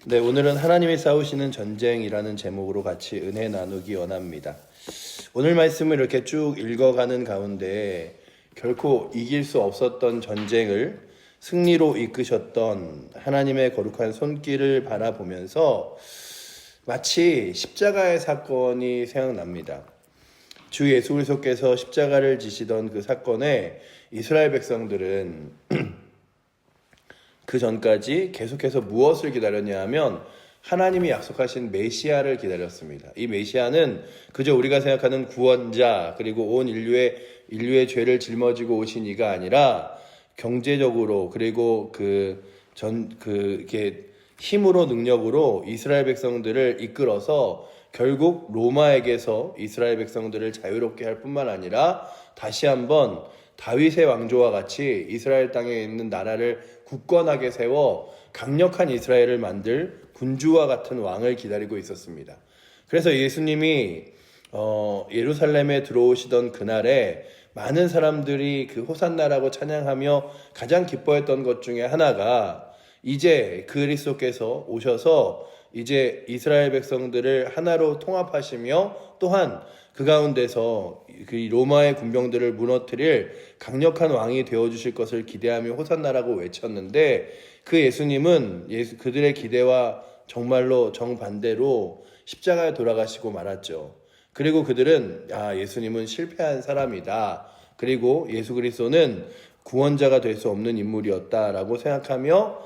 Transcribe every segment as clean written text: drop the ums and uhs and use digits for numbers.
네, 오늘은 하나님이 싸우시는 전쟁이라는 제목으로 같이 은혜 나누기 원합니다. 오늘 말씀을 이렇게 쭉 읽어가는 가운데 결코 이길 수 없었던 전쟁을 승리로 이끄셨던 하나님의 거룩한 손길을 바라보면서 마치 십자가의 사건이 생각납니다. 주 예수 그리스도께서 십자가를 지시던 그 사건에 이스라엘 백성들은 그 전까지 계속해서 무엇을 기다렸냐 하면 하나님이 약속하신 메시아를 기다렸습니다. 이 메시아는 그저 우리가 생각하는 구원자 그리고 온 인류의 죄를 짊어지고 오신 이가 아니라 경제적으로 그리고 이렇게 힘으로 능력으로 이스라엘 백성들을 이끌어서 결국 로마에게서 이스라엘 백성들을 자유롭게 할 뿐만 아니라 다시 한번 다윗의 왕조와 같이 이스라엘 땅에 있는 나라를 굳건하게 세워 강력한 이스라엘을 만들 군주와 같은 왕을 기다리고 있었습니다. 그래서 예수님이 예루살렘에 들어오시던 그날에 많은 사람들이 그 호산나라고 찬양하며 가장 기뻐했던 것 중에 하나가 이제 그리스도께서 오셔서 이제 이스라엘 백성들을 하나로 통합하시며 또한 그 가운데서 그 로마의 군병들을 무너뜨릴 강력한 왕이 되어주실 것을 기대하며 호산나라고 외쳤는데 그 예수님은 그들의 기대와 정말로 정반대로 십자가에 돌아가시고 말았죠. 그리고 그들은 예수님은 실패한 사람이다. 그리고 예수 그리스도는 구원자가 될 수 없는 인물이었다라고 생각하며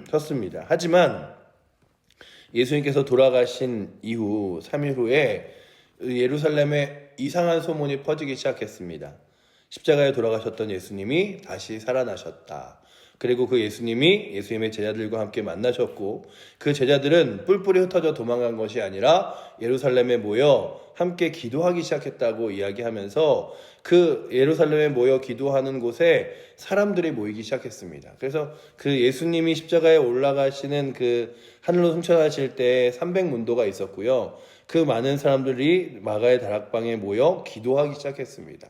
섰습니다. 하지만 예수님께서 돌아가신 이후 3일 후에 예루살렘에 이상한 소문이 퍼지기 시작했습니다. 십자가에 돌아가셨던 예수님이 다시 살아나셨다. 그리고 그 예수님의 제자들과 함께 만나셨고 그 제자들은 뿔뿔이 흩어져 도망간 것이 아니라 예루살렘에 모여 함께 기도하기 시작했다고 이야기하면서 그 예루살렘에 모여 기도하는 곳에 사람들이 모이기 시작했습니다. 그래서 그 예수님이 십자가에 올라가시는 그 하늘로 승천하실 때 300문도가 있었고요. 그 많은 사람들이 마가의 다락방에 모여 기도하기 시작했습니다.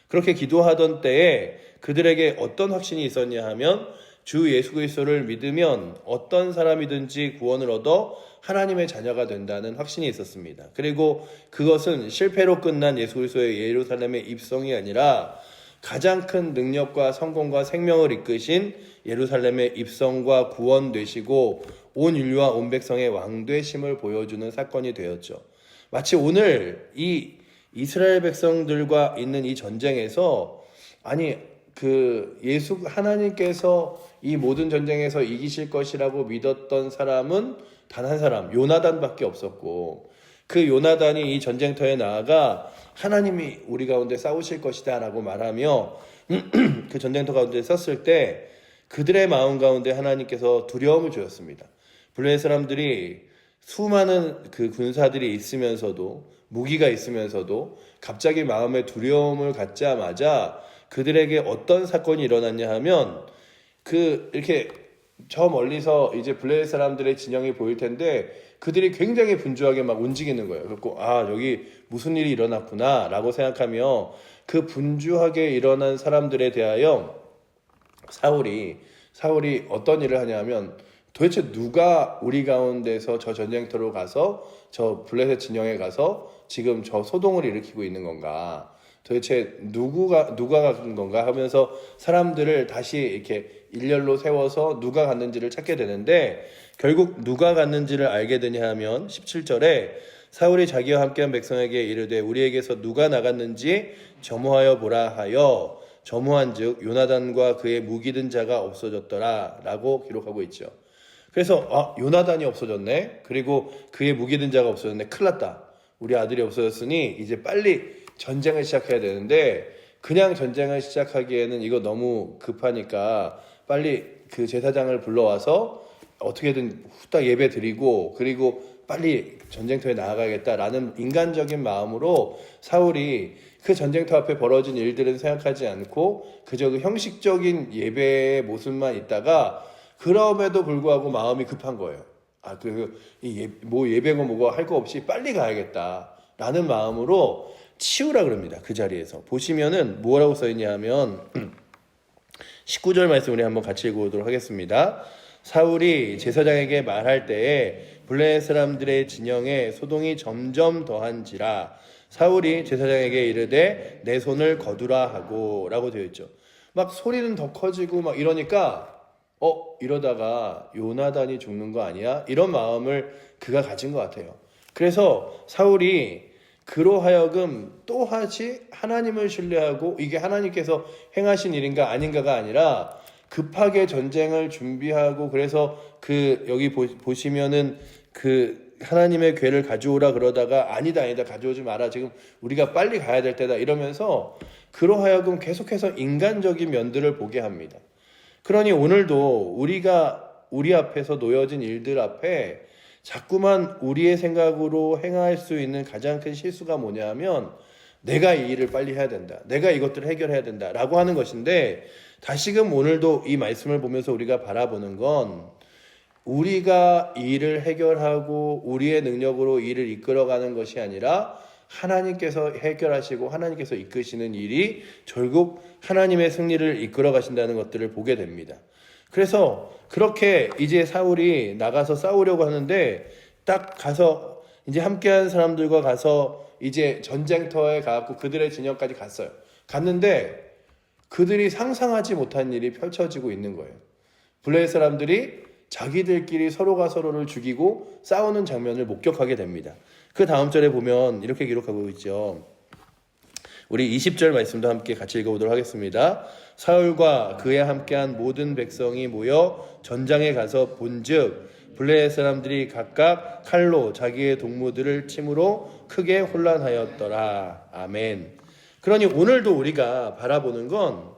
그렇게 기도하던 때에 그들에게 어떤 확신이 있었냐 하면 주 예수 그리스도를 믿으면 어떤 사람이든지 구원을 얻어 하나님의 자녀가 된다는 확신이 있었습니다. 그리고 그것은 실패로 끝난 예수 그리스도의 예루살렘의 입성이 아니라 가장 큰 능력과 성공과 생명을 이끄신 예루살렘의 입성과 구원 되시고 온 인류와 온 백성의 왕 되심을 보여주는 사건이 되었죠. 마치 오늘 이 이스라엘 백성들과 있는 이 전쟁에서 하나님께서 이 모든 전쟁에서 이기실 것이라고 믿었던 사람은 단 한 사람, 요나단밖에 없었고 그 요나단이 이 전쟁터에 나아가 하나님이 우리 가운데 싸우실 것이다 라고 말하며 그 전쟁터 가운데 섰을 때 그들의 마음 가운데 하나님께서 두려움을 주셨습니다. 블레셋 사람들이 수많은 그 군사들이 있으면서도 무기가 있으면서도 갑자기 마음에 두려움을 갖자마자 그들에게 어떤 사건이 일어났냐 하면 이렇게 저 멀리서 이제 블레셋 사람들의 진영이 보일 텐데 그들이 굉장히 분주하게 막 움직이는 거예요. 그래서 여기 무슨 일이 일어났구나 라고 생각하며 그 분주하게 일어난 사람들에 대하여 사울이 어떤 일을 하냐면 도대체 누가 우리 가운데서 저 전쟁터로 가서 저 블레셋 진영에 가서 지금 저 소동을 일으키고 있는 건가? 도대체 누가 간 건가 하면서 사람들을 다시 이렇게 일렬로 세워서 누가 갔는지를 찾게 되는데 결국 누가 갔는지를 알게 되냐 하면 17절에 사울이 자기와 함께한 백성에게 이르되 우리에게서 누가 나갔는지 점호하여 보라 하여 점호한즉 요나단과 그의 무기 든 자가 없어졌더라 라고 기록하고 있죠. 그래서 요나단이 없어졌네. 그리고 그의 무기 든 자가 없어졌네. 큰일 났다. 우리 아들이 없어졌으니 이제 빨리 전쟁을 시작해야 되는데 그냥 전쟁을 시작하기에는 이거 너무 급하니까 빨리 그 제사장을 불러와서 어떻게든 후딱 예배 드리고 그리고 빨리 전쟁터에 나아가야겠다라는 인간적인 마음으로 사울이 그 전쟁터 앞에 벌어진 일들은 생각하지 않고 그저 그 형식적인 예배의 모습만 있다가 그럼에도 불구하고 마음이 급한 거예요. 예배고 뭐고 할 거 없이 빨리 가야겠다라는 마음으로 치우라 그럽니다. 그 자리에서. 보시면은 뭐라고 써있냐 하면 19절 말씀 우리 한번 같이 읽어보도록 하겠습니다. 사울이 제사장에게 말할 때에 블레셋 사람들의 진영에 소동이 점점 더한지라 사울이 제사장에게 이르되 내 손을 거두라 하고 라고 되어 있죠. 막 소리는 더 커지고 막 이러니까 이러다가 요나단이 죽는 거 아니야? 이런 마음을 그가 가진 것 같아요. 그래서 사울이 그로 하여금 또다시 하나님을 신뢰하고 이게 하나님께서 행하신 일인가 아닌가가 아니라 급하게 전쟁을 준비하고 그래서 여기 보시면은 하나님의 궤를 가져오라 그러다가 아니다 가져오지 마라 지금 우리가 빨리 가야 될 때다 이러면서 그로 하여금 계속해서 인간적인 면들을 보게 합니다. 그러니 오늘도 우리 앞에서 놓여진 일들 앞에 자꾸만 우리의 생각으로 행할 수 있는 가장 큰 실수가 뭐냐 하면 내가 이 일을 빨리 해야 된다. 내가 이것들을 해결해야 된다. 라고 하는 것인데 다시금 오늘도 이 말씀을 보면서 우리가 바라보는 건 우리가 이 일을 해결하고 우리의 능력으로 일을 이끌어가는 것이 아니라 하나님께서 해결하시고 하나님께서 이끄시는 일이 결국 하나님의 승리를 이끌어 가신다는 것들을 보게 됩니다. 그래서 그렇게 이제 사울이 나가서 싸우려고 하는데 딱 가서 이제 함께한 사람들과 가서 이제 전쟁터에 가고 그들의 진영까지 갔어요. 갔는데 그들이 상상하지 못한 일이 펼쳐지고 있는 거예요. 블레셋 사람들이 자기들끼리 서로가 서로를 죽이고 싸우는 장면을 목격하게 됩니다. 그 다음 절에 보면 이렇게 기록하고 있죠. 우리 20절 말씀도 함께 같이 읽어보도록 하겠습니다. 사울과 그에 함께한 모든 백성이 모여 전장에 가서 본즉 블레셋 사람들이 각각 칼로 자기의 동무들을 침으로 크게 혼란하였더라. 아멘. 그러니 오늘도 우리가 바라보는 건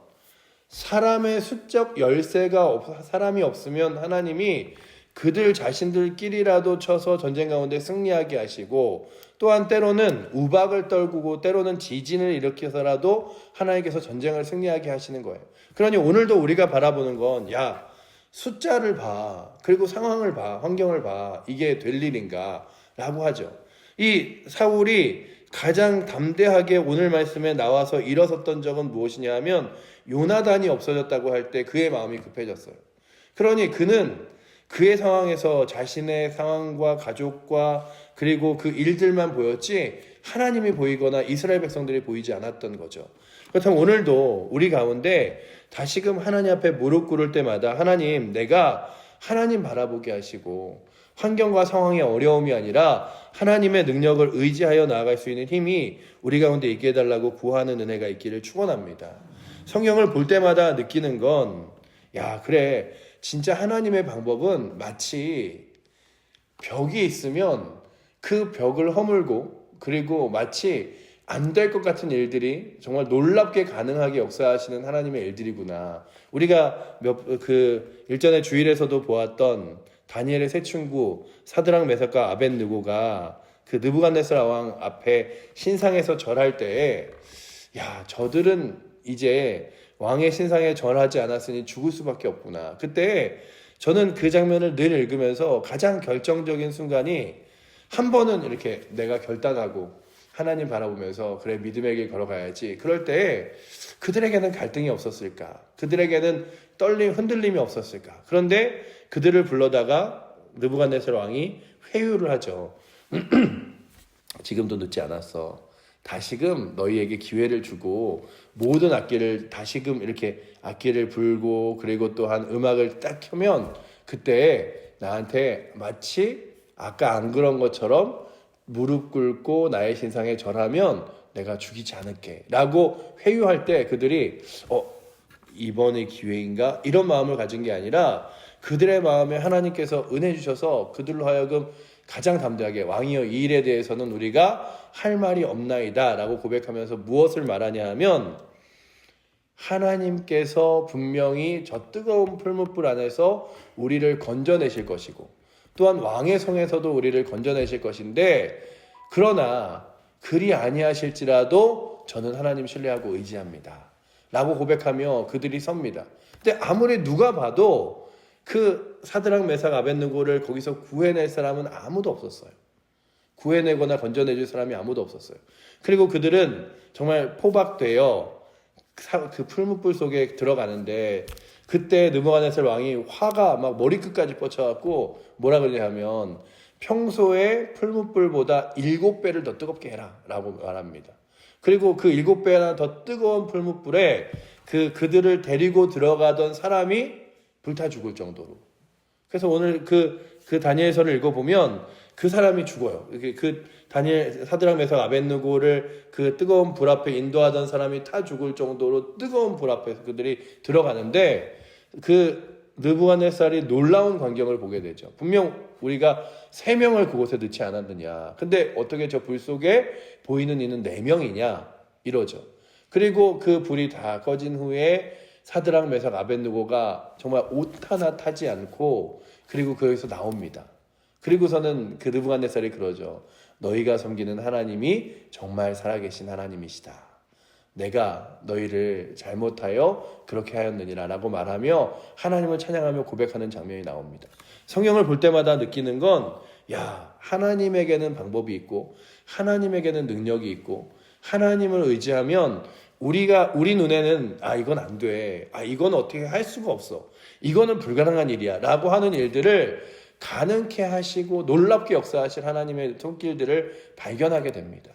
사람의 수적 열세가 사람이 없으면 하나님이 그들 자신들끼리라도 쳐서 전쟁 가운데 승리하게 하시고 또한 때로는 우박을 떨구고 때로는 지진을 일으켜서라도 하나님께서 전쟁을 승리하게 하시는 거예요. 그러니 오늘도 우리가 바라보는 건 숫자를 봐. 그리고 상황을 봐. 환경을 봐. 이게 될 일인가? 라고 하죠. 이 사울이 가장 담대하게 오늘 말씀에 나와서 일어섰던 적은 무엇이냐 하면 요나단이 없어졌다고 할 때 그의 마음이 급해졌어요. 그러니 그는 그의 상황에서 자신의 상황과 가족과 그리고 그 일들만 보였지 하나님이 보이거나 이스라엘 백성들이 보이지 않았던 거죠. 그렇다면 오늘도 우리 가운데 다시금 하나님 앞에 무릎 꿇을 때마다 하나님 내가 하나님 바라보게 하시고 환경과 상황의 어려움이 아니라 하나님의 능력을 의지하여 나아갈 수 있는 힘이 우리 가운데 있게 해달라고 구하는 은혜가 있기를 축원합니다. 성경을 볼 때마다 느끼는 건 그래 진짜 하나님의 방법은 마치 벽이 있으면 그 벽을 허물고 그리고 마치 안 될 것 같은 일들이 정말 놀랍게 가능하게 역사하시는 하나님의 일들이구나. 우리가 일전에 주일에서도 보았던 다니엘의 세 친구 사드락 메삭과 아벳느고가 그 느부갓네살 왕 앞에 신상에서 절할 때에 저들은 이제 왕의 신상에 절하지 않았으니 죽을 수밖에 없구나. 그때 저는 그 장면을 늘 읽으면서 가장 결정적인 순간이 한 번은 이렇게 내가 결단하고 하나님 바라보면서 그래 믿음의 길 걸어가야지. 그럴 때 그들에게는 갈등이 없었을까? 그들에게는 흔들림이 없었을까? 그런데 그들을 불러다가 느부갓네살 왕이 회유를 하죠. 지금도 늦지 않았어. 다시금 너희에게 기회를 주고 모든 악기를 다시금 이렇게 악기를 불고 그리고 또한 음악을 딱 켜면 그때 나한테 마치 아까 안 그런 것처럼 무릎 꿇고 나의 신상에 절하면 내가 죽이지 않을게 라고 회유할 때 그들이 이번의 기회인가? 이런 마음을 가진 게 아니라 그들의 마음에 하나님께서 은혜 주셔서 그들로 하여금 가장 담대하게 왕이여 이 일에 대해서는 우리가 할 말이 없나이다 라고 고백하면서 무엇을 말하냐 하면 하나님께서 분명히 저 뜨거운 풀무불 안에서 우리를 건져내실 것이고 또한 왕의 성에서도 우리를 건져내실 것인데 그러나 그리 아니하실지라도 저는 하나님 신뢰하고 의지합니다 라고 고백하며 그들이 섭니다. 근데 아무리 누가 봐도 그 사드락 메삭 아벳느고를 거기서 구해낼 사람은 아무도 없었어요. 구해내거나 건져내줄 사람이 아무도 없었어요. 그리고 그들은 정말 포박되어 그 풀무불 속에 들어가는데 그때 느부갓네살 왕이 화가 막 머리끝까지 뻗쳐갖고 뭐라 그러냐면 평소에 풀무불보다 7배를 더 뜨겁게 해라 라고 말합니다. 그리고 그 7배나 더 뜨거운 풀무불에 그들을 데리고 들어가던 사람이 불타 죽을 정도로. 그래서 오늘 그 다니엘서를 읽어보면 그 사람이 죽어요. 그 다니엘, 사드락, 메삭, 아벳느고를 그 뜨거운 불 앞에 인도하던 사람이 타 죽을 정도로 뜨거운 불 앞에서 그들이 들어가는데 그 느부갓네살이 놀라운 광경을 보게 되죠. 분명 우리가 3명을 그곳에 넣지 않았느냐. 근데 어떻게 저 불 속에 보이는 이는 4명이냐 이러죠. 그리고 그 불이 다 꺼진 후에 사드락, 메삭, 아벳느고가 정말 옷 하나 타지 않고 그리고 거기서 나옵니다. 그리고서는 그 느부갓네살이 그러죠. 너희가 섬기는 하나님이 정말 살아계신 하나님이시다. 내가 너희를 잘못하여 그렇게 하였느니라 라고 말하며 하나님을 찬양하며 고백하는 장면이 나옵니다. 성경을 볼 때마다 느끼는 건 하나님에게는 방법이 있고 하나님에게는 능력이 있고 하나님을 의지하면 우리 눈에는 이건 안 돼. 이건 어떻게 할 수가 없어. 이거는 불가능한 일이야 라고 하는 일들을 가능케 하시고 놀랍게 역사하실 하나님의 손길들을 발견하게 됩니다.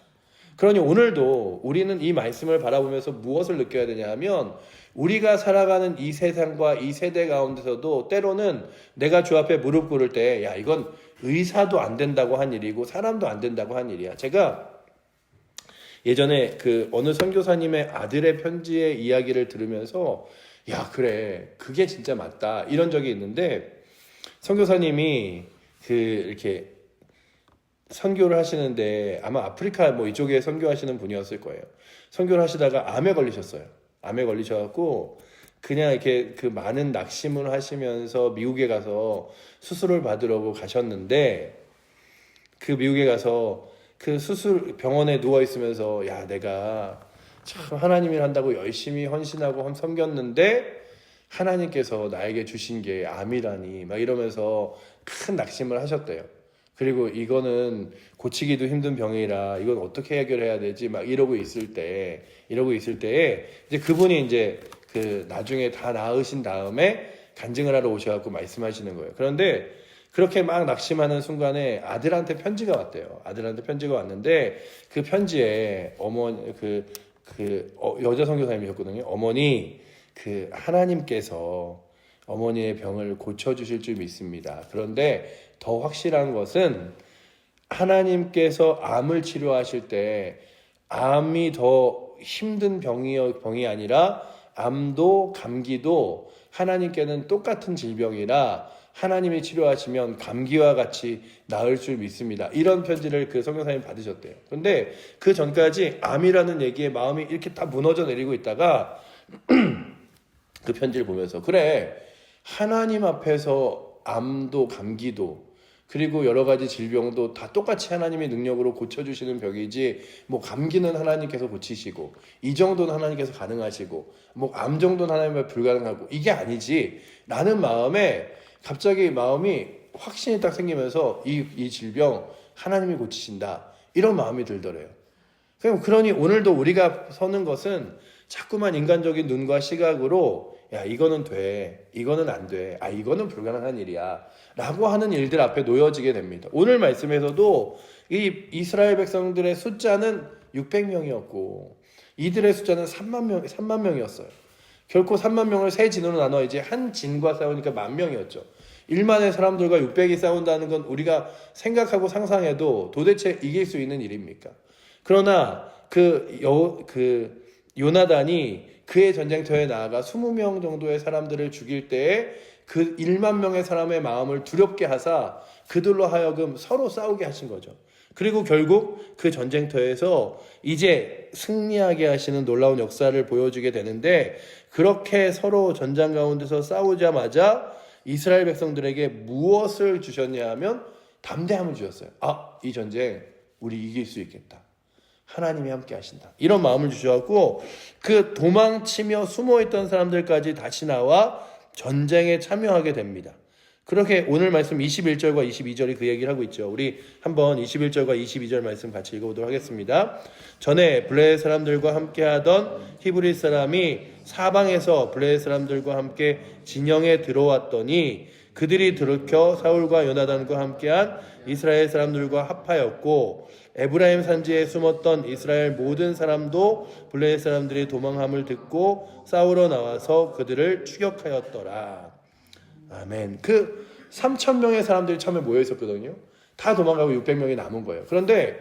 그러니 오늘도 우리는 이 말씀을 바라보면서 무엇을 느껴야 되냐 하면 우리가 살아가는 이 세상과 이 세대 가운데서도 때로는 내가 주 앞에 무릎 꿇을 때 이건 의사도 안 된다고 한 일이고 사람도 안 된다고 한 일이야. 제가 예전에 어느 선교사님의 아들의 편지의 이야기를 들으면서 그래 그게 진짜 맞다 이런 적이 있는데 선교사님이 이렇게 선교를 하시는데 아마 아프리카 이쪽에 선교하시는 분이었을 거예요. 선교를 하시다가 암에 걸리셨어요. 암에 걸리셔갖고 그냥 이렇게 많은 낙심을 하시면서 미국에 가서 수술을 받으려고 가셨는데 미국에 가서 수술 병원에 누워 있으면서 내가 참 하나님을 한다고 열심히 헌신하고 섬겼는데 하나님께서 나에게 주신 게 암이라니 막 이러면서 큰 낙심을 하셨대요. 그리고 이거는 고치기도 힘든 병이라 이건 어떻게 해결해야 되지 막 이러고 있을 때에 이제 그분이 이제 나중에 다 나으신 다음에 간증을 하러 오셔갖고 말씀하시는 거예요. 그런데 그렇게 막 낙심하는 순간에 아들한테 편지가 왔대요. 아들한테 편지가 왔는데 그 편지에 여자 선교사님이셨거든요. 어머니 하나님께서 어머니의 병을 고쳐주실 줄 믿습니다. 그런데 더 확실한 것은 하나님께서 암을 치료하실 때 암이 더 힘든 병이 아니라 암도 감기도 하나님께는 똑같은 질병이라 하나님이 치료하시면 감기와 같이 나을 줄 믿습니다. 이런 편지를 그 선교사님이 받으셨대요. 그런데 그 전까지 암이라는 얘기에 마음이 이렇게 다 무너져 내리고 있다가 그 편지를 보면서 그래 하나님 앞에서 암도 감기도 그리고 여러 가지 질병도 다 똑같이 하나님의 능력으로 고쳐주시는 병이지 감기는 하나님께서 고치시고 이 정도는 하나님께서 가능하시고 암 정도는 하나님의 불가능하고 이게 아니지 라는 마음에 갑자기 마음이 확신이 딱 생기면서 이 질병 하나님이 고치신다 이런 마음이 들더래요. 그러니 오늘도 우리가 서는 것은 자꾸만 인간적인 눈과 시각으로 이거는 돼, 이거는 안 돼, 이거는 불가능한 일이야 라고 하는 일들 앞에 놓여지게 됩니다. 오늘 말씀에서도 이 이스라엘 백성들의 숫자는 600명이었고 이들의 숫자는 3만 명이었어요. 결코 3만 명을 세 진으로 나눠야지 한 진과 싸우니까 10,000명이었죠. 1만의 사람들과 600이 싸운다는 건 우리가 생각하고 상상해도 도대체 이길 수 있는 일입니까? 그러나 요나단이 그의 전쟁터에 나아가 20명 정도의 사람들을 죽일 때에 그 1만 명의 사람의 마음을 두렵게 하사 그들로 하여금 서로 싸우게 하신 거죠. 그리고 결국 그 전쟁터에서 이제 승리하게 하시는 놀라운 역사를 보여주게 되는데 그렇게 서로 전장 가운데서 싸우자마자 이스라엘 백성들에게 무엇을 주셨냐 하면 담대함을 주셨어요. 이 전쟁 우리 이길 수 있겠다. 하나님이 함께 하신다. 이런 마음을 주셔갖고 도망치며 숨어있던 사람들까지 다시 나와 전쟁에 참여하게 됩니다. 그렇게 오늘 말씀 21절과 22절이 그 얘기를 하고 있죠. 우리 한번 21절과 22절 말씀 같이 읽어보도록 하겠습니다. 전에 블레셋 사람들과 함께 하던 히브리 사람이 사방에서 블레셋 사람들과 함께 진영에 들어왔더니 그들이 들켜 사울과 요나단과 함께한 이스라엘 사람들과 합하였고 에브라임 산지에 숨었던 이스라엘 모든 사람도 블레셋 사람들이 도망함을 듣고 싸우러 나와서 그들을 추격하였더라. 아멘. 그 3,000명의 사람들이 처음에 모여 있었거든요. 다 도망가고 600명이 남은 거예요. 그런데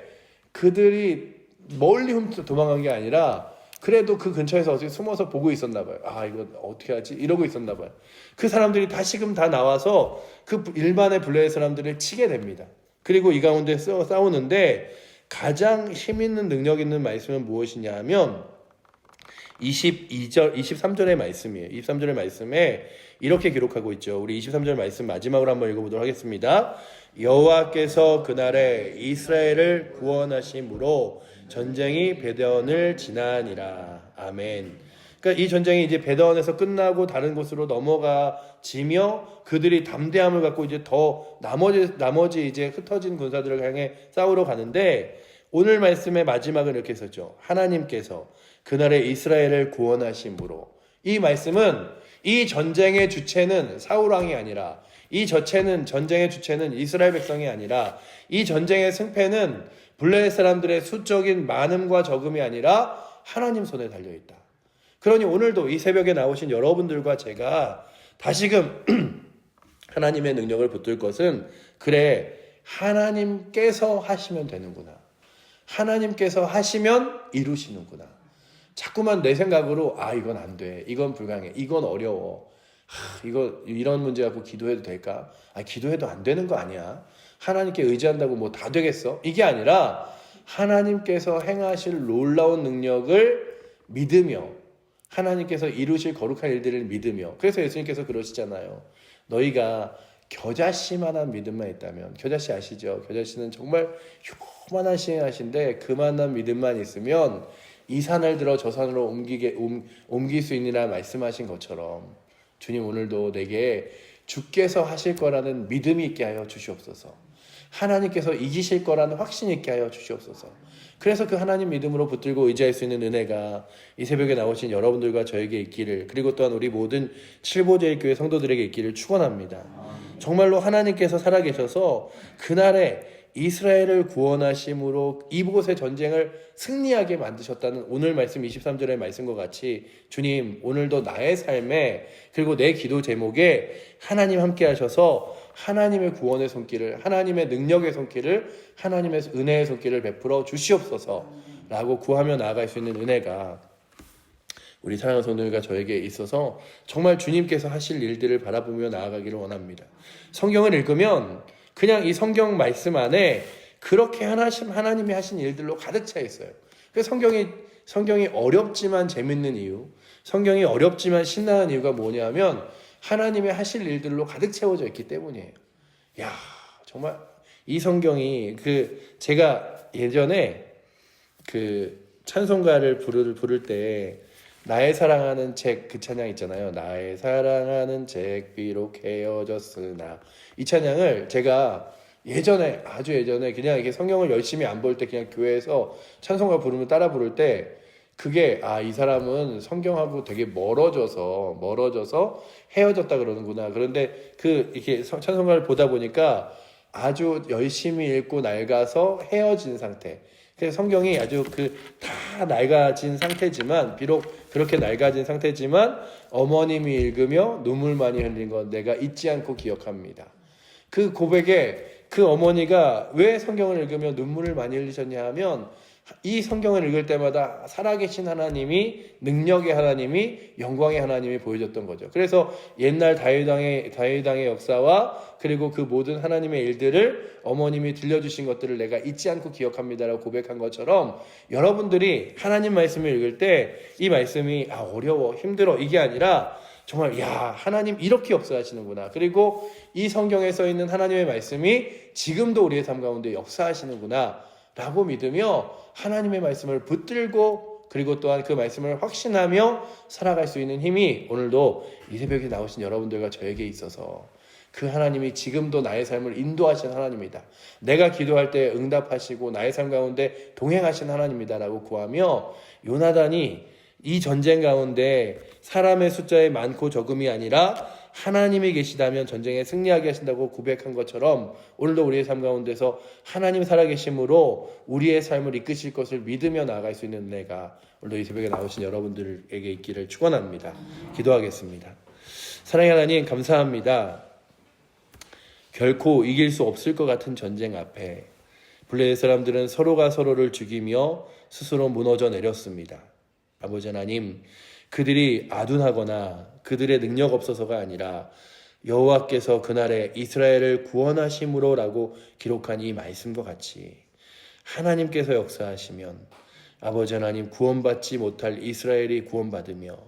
그들이 멀리 도망간 게 아니라 그래도 그 근처에서 어떻게 숨어서 보고 있었나 봐요. 아, 이거 어떻게 하지? 이러고 있었나 봐요. 그 사람들이 다시금 다 나와서 그 일반의 블레셋 사람들을 치게 됩니다. 그리고 이 가운데 싸우는데 가장 힘 있는 능력 있는 말씀은 무엇이냐 하면 23절의 말씀이에요. 23절의 말씀에 이렇게 기록하고 있죠. 우리 23절 말씀 마지막으로 한번 읽어보도록 하겠습니다. 여호와께서 그날에 이스라엘을 구원하심으로 전쟁이 베데온을 지나니라. 아멘. 그러니까 이 전쟁이 이제 베데온에서 끝나고 다른 곳으로 넘어가지며 그들이 담대함을 갖고 이제 더 나머지 이제 흩어진 군사들을 향해 싸우러 가는데 오늘 말씀의 마지막은 이렇게 썼죠. 하나님께서 그날에 이스라엘을 구원하심으로. 이 말씀은 이 전쟁의 주체는 사울왕이 아니라 이 전쟁의 주체는 이스라엘 백성이 아니라 이 전쟁의 승패는 블레셋 사람들의 수적인 많음과 적음이 아니라 하나님 손에 달려있다. 그러니 오늘도 이 새벽에 나오신 여러분들과 제가 다시금 하나님의 능력을 붙들 것은 그래 하나님께서 하시면 되는구나. 하나님께서 하시면 이루시는구나. 자꾸만 내 생각으로 이건 안 돼. 이건 불가능해. 이건 어려워. 이런 문제 갖고 기도해도 될까? 기도해도 안 되는 거 아니야. 하나님께 의지한다고 뭐 다 되겠어? 이게 아니라 하나님께서 행하실 놀라운 능력을 믿으며 하나님께서 이루실 거룩한 일들을 믿으며 그래서 예수님께서 그러시잖아요. 너희가 겨자씨만한 믿음만 있다면 겨자씨 아시죠? 겨자씨는 정말 요만한 씨앗인데 그만한 믿음만 있으면 이 산을 들어 저 산으로 옮길 수 있느라 말씀하신 것처럼 주님 오늘도 내게 주께서 하실 거라는 믿음이 있게 하여 주시옵소서. 하나님께서 이기실 거라는 확신이 있게 하여 주시옵소서. 그래서 그 하나님 믿음으로 붙들고 의지할 수 있는 은혜가 이 새벽에 나오신 여러분들과 저에게 있기를 그리고 또한 우리 모든 칠보제일교회 성도들에게 있기를 축원합니다. 정말로 하나님께서 살아계셔서 그날에 이스라엘을 구원하심으로 이곳의 전쟁을 승리하게 만드셨다는 오늘 말씀 23절의 말씀과 같이 주님 오늘도 나의 삶에 그리고 내 기도 제목에 하나님 함께 하셔서 하나님의 구원의 손길을 하나님의 능력의 손길을 하나님의 은혜의 손길을 베풀어 주시옵소서 라고 구하며 나아갈 수 있는 은혜가 우리 사랑하는 성도들과 저에게 있어서 정말 주님께서 하실 일들을 바라보며 나아가기를 원합니다. 성경을 읽으면 그냥 이 성경 말씀 안에 그렇게 하나님이 하신 일들로 가득 차 있어요. 그래서 성경이 어렵지만 재밌는 이유, 성경이 어렵지만 신나는 이유가 뭐냐면 하나님의 하실 일들로 가득 채워져 있기 때문이에요. 야, 정말 이 성경이 제가 예전에 찬송가를 부를 때 나의 사랑하는 책 그 찬양 있잖아요. 나의 사랑하는 책 비록 헤어졌으나 이 찬양을 제가 아주 예전에 그냥 이렇게 성경을 열심히 안 볼 때 그냥 교회에서 찬송가 부르면 따라 부를 때 그게 이 사람은 성경하고 되게 멀어져서 헤어졌다 그러는구나. 그런데 이렇게 찬송가를 보다 보니까 아주 열심히 읽고 낡아서 헤어진 상태. 그래서 성경이 아주 다 낡아진 상태지만 비록 그렇게 낡아진 상태지만 어머님이 읽으며 눈물 많이 흘린 건 내가 잊지 않고 기억합니다. 그 고백에 그 어머니가 왜 성경을 읽으며 눈물을 많이 흘리셨냐 하면 이 성경을 읽을 때마다 살아계신 하나님이 능력의 하나님이 영광의 하나님이 보여줬던 거죠. 그래서 옛날 다윗왕의 역사와 그리고 그 모든 하나님의 일들을 어머님이 들려주신 것들을 내가 잊지 않고 기억합니다라고 고백한 것처럼 여러분들이 하나님 말씀을 읽을 때 이 말씀이 어려워 힘들어 이게 아니라 정말 하나님 이렇게 역사하시는구나. 그리고 이 성경에 써 있는 하나님의 말씀이 지금도 우리의 삶 가운데 역사하시는구나 라고 믿으며 하나님의 말씀을 붙들고 그리고 또한 그 말씀을 확신하며 살아갈 수 있는 힘이 오늘도 이 새벽에 나오신 여러분들과 저에게 있어서 그 하나님이 지금도 나의 삶을 인도하신 하나님이다. 내가 기도할 때 응답하시고 나의 삶 가운데 동행하신 하나님이다 라고 구하며, 요나단이 이 전쟁 가운데 사람의 숫자의 많고 적음이 아니라 하나님이 계시다면 전쟁에 승리하게 하신다고 고백한 것처럼, 오늘도 우리의 삶 가운데서 하나님 살아계심으로 우리의 삶을 이끄실 것을 믿으며 나아갈 수 있는 은혜가 오늘도 이 새벽에 나오신 여러분들에게 있기를 축원합니다. 기도하겠습니다. 사랑의 하나님, 감사합니다. 결코 이길 수 없을 것 같은 전쟁 앞에 블레셋 사람들은 서로가 서로를 죽이며 스스로 무너져 내렸습니다. 아버지 하나님, 그들이 아둔하거나 그들의 능력 없어서가 아니라 여호와께서 그날에 이스라엘을 구원하심으로 라고 기록한 이 말씀과 같이 하나님께서 역사하시면 아버지 하나님, 구원받지 못할 이스라엘이 구원받으며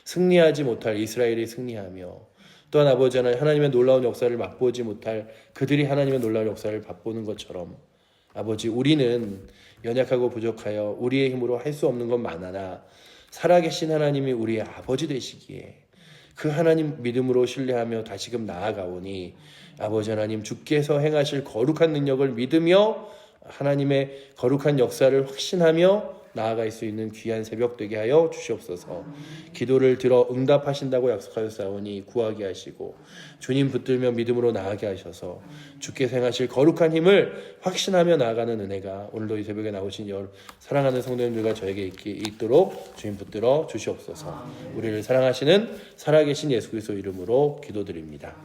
승리하지 못할 이스라엘이 승리하며, 또한 아버지 하나님, 하나님의 놀라운 역사를 맛보지 못할 그들이 하나님의 놀라운 역사를 맛보는 것처럼, 아버지, 우리는 연약하고 부족하여 우리의 힘으로 할 수 없는 것 많으나 살아계신 하나님이 우리의 아버지 되시기에 그 하나님 믿음으로 신뢰하며 다시금 나아가오니, 아버지 하나님, 주께서 행하실 거룩한 능력을 믿으며 하나님의 거룩한 역사를 확신하며 나아갈 수 있는 귀한 새벽 되게 하여 주시옵소서. 기도를 들어 응답하신다고 약속하셨사오니 구하게 하시고 주님 붙들며 믿음으로 나아가게 하셔서 주께서 행하실 거룩한 힘을 확신하며 나아가는 은혜가 오늘도 이 새벽에 나오신 사랑하는 성도님들과 저에게 있도록 주님 붙들어 주시옵소서. 우리를 사랑하시는 살아계신 예수 그리스도 이름으로 기도드립니다.